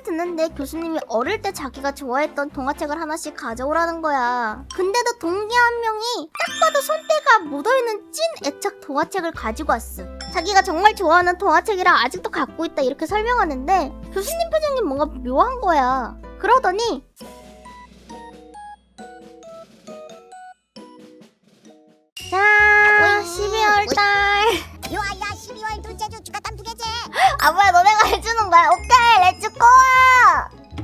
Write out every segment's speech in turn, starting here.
엘버트는 내 교수님이 어릴 때 자기가 좋아했던 동화책을 하나씩 가져오라는 거야. 근데도 동기 한 명이 딱 봐도 손때가 묻어있는 찐 애착 동화책을 가지고 왔어. 자기가 정말 좋아하는 동화책이라 아직도 갖고 있다 이렇게 설명하는데 교수님 표정이 뭔가 묘한 거야. 그러더니 자, 12월달 요아야 12월 둘째 주 축하땀 2개째. 아 뭐야 너네가 해주는 거야? 오케이 렛츠고!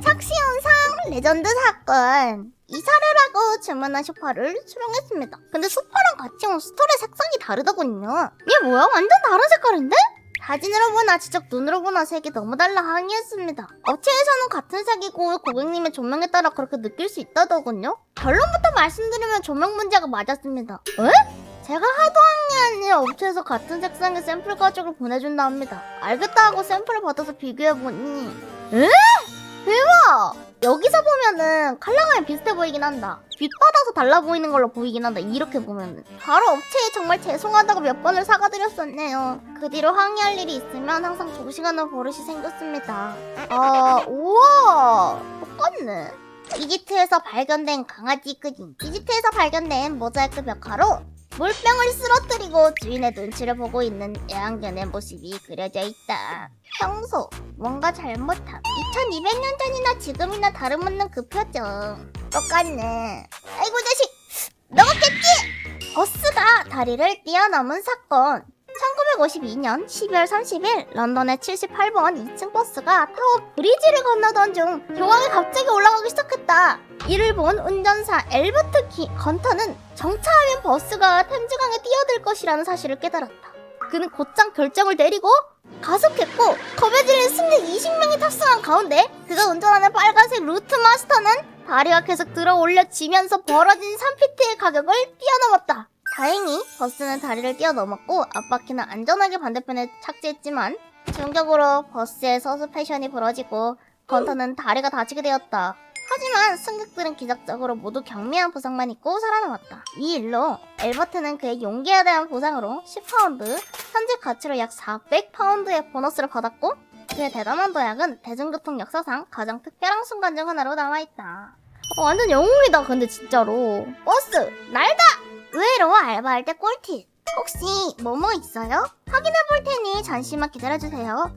착시현상 레전드 사건 이사를 하고 주문한 소파를 수령했습니다. 근데 소파랑 같이 온 스토레 색상이 다르더군요. 이게 뭐야? 완전 다른 색깔인데? 사진으로 보나 직접 눈으로 보나 색이 너무 달라 항의했습니다. 업체에서는 같은 색이고 고객님의 조명에 따라 그렇게 느낄 수 있다더군요. 결론부터 말씀드리면 조명 문제가 맞았습니다. 에? 제가 하도 항의한 일 업체에서 같은 색상의 샘플 가죽을 보내준다 합니다. 알겠다 하고 샘플을 받아서 비교해보니 에? 대박! 여기서 보면은 컬러감이 비슷해 보이긴 한다. 빗받아서 달라 보이는 걸로 보이긴 한다. 이렇게 보면은 바로 업체에 정말 죄송하다고 몇 번을 사과드렸었네요. 그 뒤로 항의할 일이 있으면 항상 조심하는 버릇이 생겼습니다. 우와 똑같네. 이집트에서 발견된 강아지 그림. 이집트에서 발견된 모자이크 벽화로 물병을 쓰러뜨리고 주인의 눈치를 보고 있는 애완견의 모습이 그려져 있다. 평소 뭔가 잘못함. 2200년 전이나 지금이나 다름없는 그 표정. 똑같네. 아이고 자식 먹었겠지? 버스가 다리를 뛰어넘은 사건. 1952년 12월 30일 런던의 78번 2층 버스가 타워 브리지를 건너던 중 교황이 갑자기 올라가기 시작했다. 이를 본 운전사 엘버트 건터는 정차하면 버스가 템즈강에 뛰어들 것이라는 사실을 깨달았다. 그는 곧장 결정을 내리고 가속했고 겁에 질린 승객 20명이 탑승한 가운데 그가 운전하는 빨간색 루트 마스터는 다리가 계속 들어 올려지면서 벌어진 3피트의 가격을 뛰어넘었다. 다행히 버스는 다리를 뛰어넘었고 앞바퀴는 안전하게 반대편에 착지했지만 충격으로 버스의 서수 패션이 부러지고 건터는 다리가 다치게 되었다. 하지만 승객들은 기적적으로 모두 경미한 부상만 입고 살아남았다. 이 일로 엘버트는 그의 용기에 대한 보상으로 10파운드, 현재 가치로 약 400파운드의 보너스를 받았고 그의 대단한 도약은 대중교통 역사상 가장 특별한 순간 중 하나로 남아있다. 완전 영웅이다 근데 진짜로. 버스 날다! 의외로 알바할 때 꿀팁. 혹시 뭐뭐 있어요? 확인해볼 테니 잠시만 기다려주세요.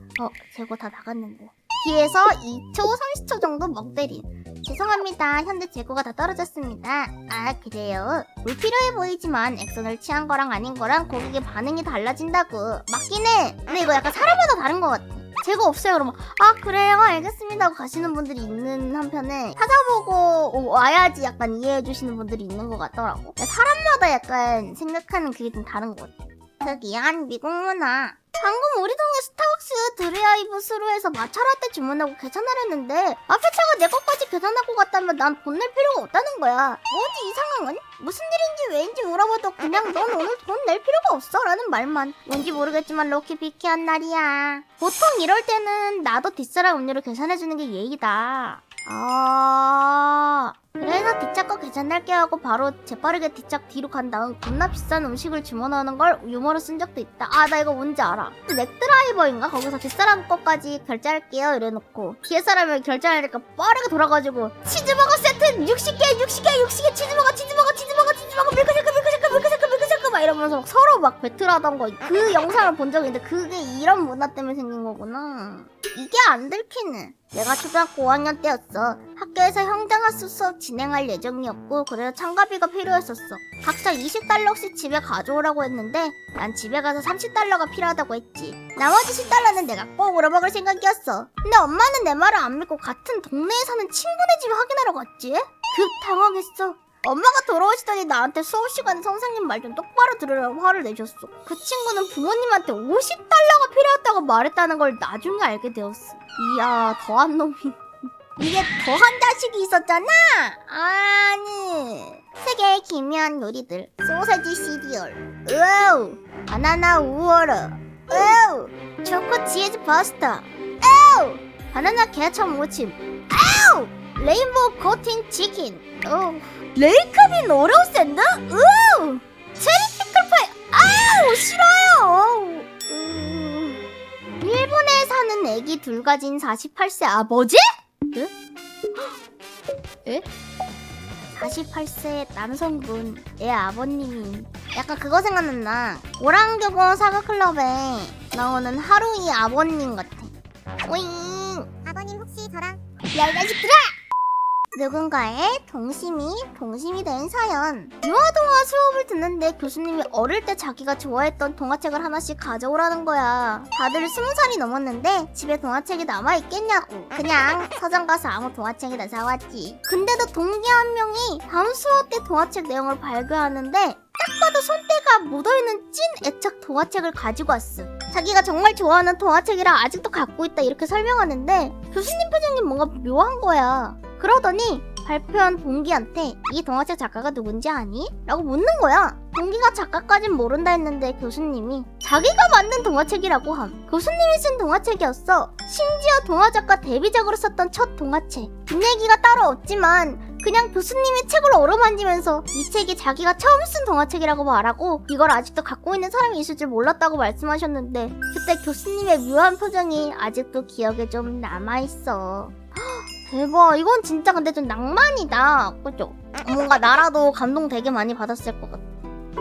재고 다 나갔는데. 뒤에서 2초, 30초 정도 멍때림. 죄송합니다. 현재 재고가 다 떨어졌습니다. 아 그래요? 불필요해 보이지만 액션을 취한 거랑 아닌 거랑 고객의 반응이 달라진다고. 맞긴 해. 근데 이거 약간 사람마다 다른 것 같아. 재고 없어요 그러면 아 그래요 알겠습니다 하고 가시는 분들이 있는 한편에 찾아보고 와야지 약간 이해해 주시는 분들이 있는 것 같더라고. 사람마다 약간 생각하는 그게 좀 다른 것 같아. 특이한 미국 문화. 방금 우리 동네 스타벅스 드라이브 스루에서 마차라떼 주문하고 계산을 했는데 앞에 차가 내 것까지 계산하고 갔다면 난 돈 낼 필요가 없다는 거야. 뭐지 이 상황은? 무슨 일인지 왜인지 물어봐도 그냥 넌 오늘 돈 낼 필요가 없어 라는 말만. 뭔지 모르겠지만 럭키 비키한 날이야. 보통 이럴 때는 나도 뒷사람 음료를 계산해주는 게 예의다. 그래서 뒷차 거 계산할게 하고 바로 재빠르게 뒷차 뒤로 간 다음 겁나 비싼 음식을 주문하는 걸 유머로 쓴 적도 있다. 나 이거 뭔지 알아. 넥드라이버인가? 거기서 뒷사람 거까지 결제할게요 이래놓고 뒤에 사람이 결제하니까 빠르게 돌아가지고 치즈버거 세트 60개 치즈버거 밀크쉐이크 막 이러면서 서로 막 배틀하던 거 그 영상을 본 적이 있는데 그게 이런 문화 때문에 생긴 거구나. 이게 안 들키네. 내가 초등학교 5학년 때였어. 학교에서 형제학습 수업 진행할 예정이었고 그래서 참가비가 필요했었어. 각자 20달러씩 집에 가져오라고 했는데 난 집에 가서 30달러가 필요하다고 했지. 나머지 10달러는 내가 꼭 울어먹을 생각이었어. 근데 엄마는 내 말을 안 믿고 같은 동네에 사는 친구네 집 확인하러 갔지? 급 당황했어. 엄마가 돌아오시더니 나한테 수업 시간에 선생님 말 좀 똑바로 들으라고 화를 내셨어. 그 친구는 부모님한테 50달러가 필요했다고 말했다는 걸 나중에 알게 되었어. 이야 더한 놈이. 이게 더한 자식이 있었잖아? 아니 세계의 기묘한 요리들. 소세지 시리얼, 우와우 바나나 우어러, 우와우 초코 치즈 파스타, 우와우 바나나 케첩 무침, 우와우 레인보우 코팅 치킨, 레이크빈 오레오 샌드, 우와우 체리 피클파이, 아우 싫어요. 일본에 사는 애기 둘 가진 48세 아버지? 네? 에? 48세 남성분 내 아버님이 약간 그거 생각난다. 오랑교보 사과클럽에 나오는 하루이 아버님 같아. 오잉. 아버님 혹시 저랑 야, 이 자식들아! 누군가의 동심이 된 사연. 유아동화 수업을 듣는데 교수님이 어릴 때 자기가 좋아했던 동화책을 하나씩 가져오라는 거야. 다들 20살이 넘었는데 집에 동화책이 남아있겠냐고. 그냥 서점 가서 아무 동화책이나 사왔지. 근데도 동기 한 명이 다음 수업 때 동화책 내용을 발표하는데 딱 봐도 손때가 묻어있는 찐 애착 동화책을 가지고 왔어. 자기가 정말 좋아하는 동화책이라 아직도 갖고 있다 이렇게 설명하는데 교수님 표정이 뭔가 묘한 거야. 그러더니 발표한 동기한테 이 동화책 작가가 누군지 아니? 라고 묻는 거야. 동기가 작가까진 모른다 했는데 교수님이 자기가 만든 동화책이라고 함. 교수님이 쓴 동화책이었어. 심지어 동화작가 데뷔작으로 썼던 첫 동화책. 뒷얘기가 따로 없지만 그냥 교수님이 책을 어루만지면서 이 책이 자기가 처음 쓴 동화책이라고 말하고 이걸 아직도 갖고 있는 사람이 있을 줄 몰랐다고 말씀하셨는데 그때 교수님의 묘한 표정이 아직도 기억에 좀 남아있어. 대박. 이건 진짜 근데 좀 낭만이다. 그죠? 뭔가 나라도 감동 되게 많이 받았을 것 같아.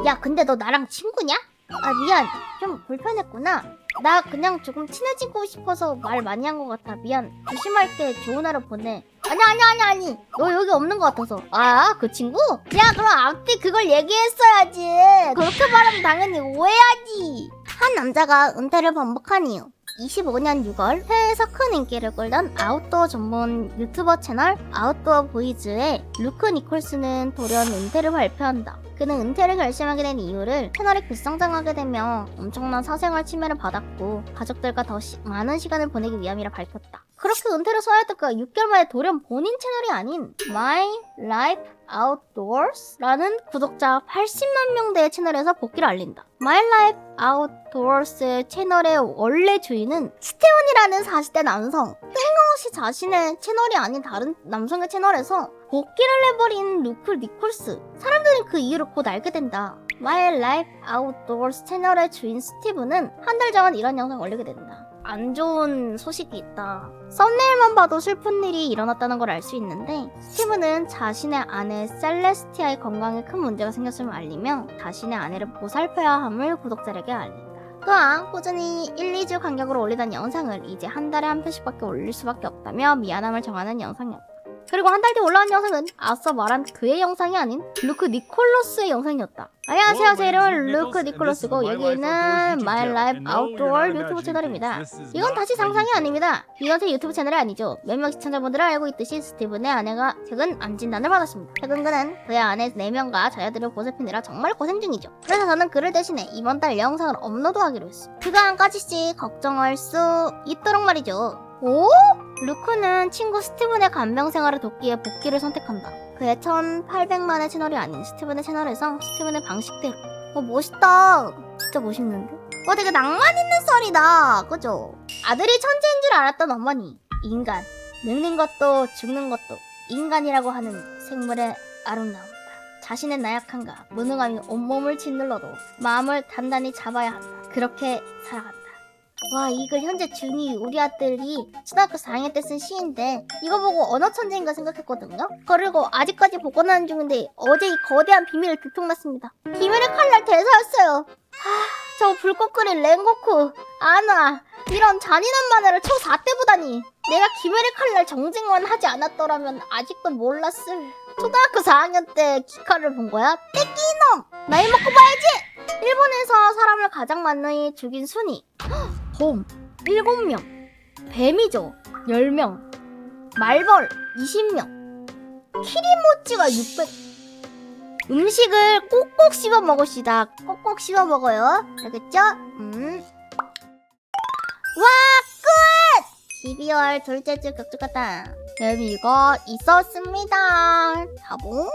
야, 근데 너 나랑 친구냐? 아, 미안. 좀 불편했구나. 나 그냥 조금 친해지고 싶어서 말 많이 한 것 같아. 미안. 조심할게. 좋은 하루 보내. 아니. 너 여기 없는 것 같아서. 아, 그 친구? 야, 그럼 앞뒤 그걸 얘기했어야지. 그렇게 말하면 당연히 오해하지. 한 남자가 은퇴를 번복한 이유. 25년 6월 해외에서 큰 인기를 끌던 아웃도어 전문 유튜버 채널 아웃도어 보이즈의 루크 니콜스는 돌연 은퇴를 발표한다. 그는 은퇴를 결심하게 된 이유를 채널이 급성장하게 되며 엄청난 사생활 침해를 받았고 가족들과 더 많은 시간을 보내기 위함이라 밝혔다. 그렇게 은퇴를 선언했던 그가 6개월 만에 돌연 본인 채널이 아닌 My Life Outdoors라는 구독자 80만 명대의 채널에서 복귀를 알린다. My Life Outdoors 채널의 원래 주인은 스테원이라는 40대 남성. 뜬금없이 자신의 채널이 아닌 다른 남성의 채널에서 복귀를 해버린 루크 니콜스. 사람들은 그 이유를 곧 알게 된다. My Life Outdoors 채널의 주인 스티브는 한 달 전 이런 영상을 올리게 된다. 안 좋은 소식이 있다. 썸네일만 봐도 슬픈 일이 일어났다는 걸 알 수 있는데 스티브는 자신의 아내 셀레스티아의 건강에 큰 문제가 생겼음을 알리며 자신의 아내를 보살펴야 함을 구독자에게 알린다. 또한 꾸준히 1-2주 간격으로 올리던 영상을 이제 한 달에 한 편씩밖에 올릴 수밖에 없다며 미안함을 정하는 영상이었다. 그리고 한 달 뒤 올라온 영상은 앞서 말한 그의 영상이 아닌 루크 니콜러스의 영상이었다. 안녕하세요, 제 이름은 루크 니콜러스고 여기는 My Life Outdoor 유튜브 채널입니다. 이건 다시 상상이 아닙니다. 이건 제 유튜브 채널이 아니죠. 몇몇 시청자분들은 알고 있듯이 스티븐의 아내가 최근 암 진단을 받았습니다. 최근 그는 그의 아내 4명과 자녀들을 보살피느라 정말 고생 중이죠. 그래서 저는 그를 대신해 이번 달 영상을 업로드하기로 했습니다. 그가 한 가지씩 걱정할 수 있도록 말이죠. 오? 루크는 친구 스티븐의 간병 생활을 돕기에 복귀를 선택한다. 그의 1800만의 채널이 아닌 스티븐의 채널에서 스티븐의 방식대로. 멋있다. 진짜 멋있는데? 되게 낭만 있는 썰이다. 그죠? 아들이 천재인 줄 알았던 어머니. 인간. 늙는 것도 죽는 것도 인간이라고 하는 생물의 아름다움이다. 자신의 나약함과 무능함이 온몸을 짓눌러도 마음을 단단히 잡아야 한다. 그렇게 살아간다. 와, 이글 현재 중2 우리 아들이 초등학교 4학년 때 쓴 시인데 이거 보고 언어 천재인가 생각했거든요. 그리고 아직까지 복원하는 중인데 어제 이 거대한 비밀을 들통났습니다. 비밀의 칼날 대사였어요. 저 불꽃 끓인 랭고쿠 아나 이런 잔인한 만화를 초 4때 보다니. 내가 기멸의 칼날 정쟁만 하지 않았더라면 아직도 몰랐을. 초등학교 4학년 때 기카를 본 거야? 떼끼놈! 나이 먹고 봐야지! 일본에서 사람을 가장 많이 죽인 순위. 곰 7명, 뱀이죠 10명, 말벌 20명, 키리모찌가 600. 음식을 꼭꼭 씹어 먹읍시다. 꼭꼭 씹어 먹어요. 알겠죠? 와, 끝! 12월 둘째 주 격주가다. 재미가 있었습니다. 자봉.